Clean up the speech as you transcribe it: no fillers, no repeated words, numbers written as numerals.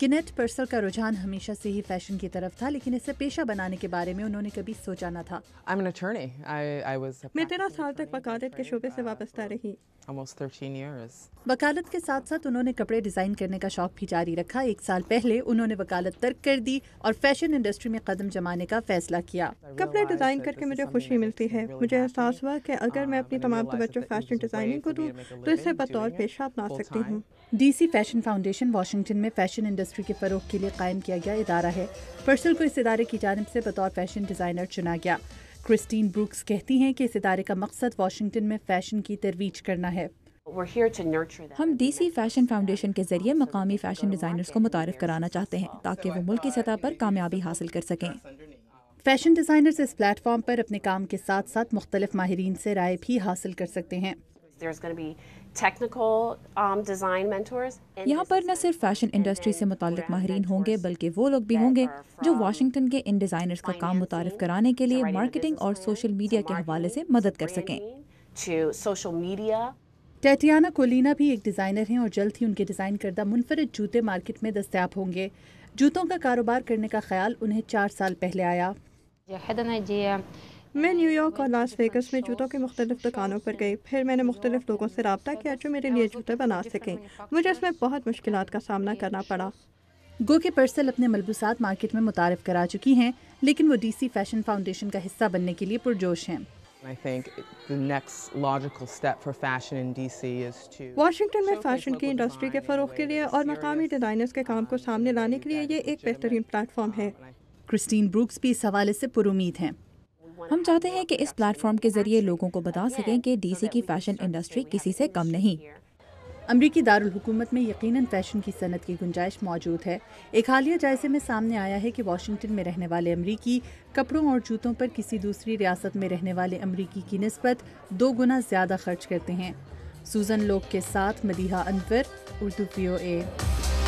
گنیٹ پرسل کا رجحان ہمیشہ سے ہی فیشن کی طرف تھا، لیکن اسے پیشہ بنانے کے بارے میں انہوں نے کبھی سوچا نہ تھا۔ میں 13 سال تک وکالت کے شعبے سے وابستہ رہی۔ وکالت کے ساتھ ساتھ انہوں نے کپڑے ڈیزائن کرنے کا شوق بھی جاری رکھا۔ 1 سال پہلے انہوں نے وکالت ترک کر دی اور فیشن انڈسٹری میں قدم جمانے کا فیصلہ کیا۔ کپڑے ڈیزائن کر کے مجھے خوشی ملتی ہے۔ مجھے احساس ہوا کہ اگر میں اپنی تمام توجہ فیشن ڈیزائننگ کو دوں تو اسے بطور پیشہ اپنا سکتی ہوں۔ D C fashion foundation Washington میں فیشن انڈسٹری کے فروغ کے لیے قائم کیا گیا ادارہ ہے۔ پرسل کو اس ادارے کی جانب سے بطور فیشن ڈیزائنر چنا گیا۔ کرسٹین بروکس کہتی ہیں کہ اس ادارے کا مقصد واشنگٹن میں فیشن کی ترویج کرنا ہے۔ ہم ڈی سی فیشن فاؤنڈیشن کے ذریعے مقامی فیشن ڈیزائنرز کو متعارف کرانا چاہتے ہیں تاکہ وہ ملکی سطح پر کامیابی حاصل کر سکیں۔ فیشن ڈیزائنرز اس پلیٹ فارم پر اپنے کام کے ساتھ ساتھ مختلف ماہرین سے رائے بھی حاصل کر سکتے ہیں۔ یہاں پر نہ صرف فیشن انڈسٹری سے متعلق ماہرین ہوں گے بلکہ وہ لوگ بھی ہوں گے جو واشنگٹن کے ان ڈیزائنرز کا کام متعارف کرانے کے لیے مارکیٹنگ اور سوشل میڈیا کے حوالے سے مدد کر سکیں۔ ٹیٹیانا کولینا بھی ایک ڈیزائنر ہیں اور جلد ہی ان کے ڈیزائن کردہ منفرد جوتے مارکیٹ میں دستیاب ہوں گے۔ جوتوں کا کاروبار کرنے کا خیال انہیں 4 سال پہلے آیا۔ میں نیو یارک اور لاس ویگس میں جوتوں کی مختلف دکانوں پر گئی، پھر میں نے مختلف لوگوں سے رابطہ کیا جو میرے لیے جوتے بنا سکیں۔ مجھے اس میں بہت مشکلات کا سامنا کرنا پڑا۔ گو کہ پرسل اپنے ملبوسات مارکیٹ میں متعارف کرا چکی ہیں، لیکن وہ ڈی سی فیشن فاؤنڈیشن کا حصہ بننے کے لیے پرجوش ہیں۔ واشنگٹن میں فیشن کی انڈسٹری کے فروغ کے لیے اور مقامی ڈیزائنرز کے کام کو سامنے لانے کے لیے یہ ایک بہترین پلیٹ فارم ہے۔ کرسٹین بروکس بھی اس حوالے سے پر امید ہیں۔ ہم چاہتے ہیں کہ اس پلیٹ فارم کے ذریعے لوگوں کو بتا سکیں کہ ڈی سی کی فیشن انڈسٹری کسی سے کم نہیں۔ امریکی دارالحکومت میں یقیناً فیشن کی صنعت کی گنجائش موجود ہے۔ ایک حالیہ جائزے میں سامنے آیا ہے کہ واشنگٹن میں رہنے والے امریکی کپڑوں اور جوتوں پر کسی دوسری ریاست میں رہنے والے امریکی کی نسبت 2 گنا زیادہ خرچ کرتے ہیں۔ سوزن لوک کے ساتھ مدیحہ انور، اردو VOA۔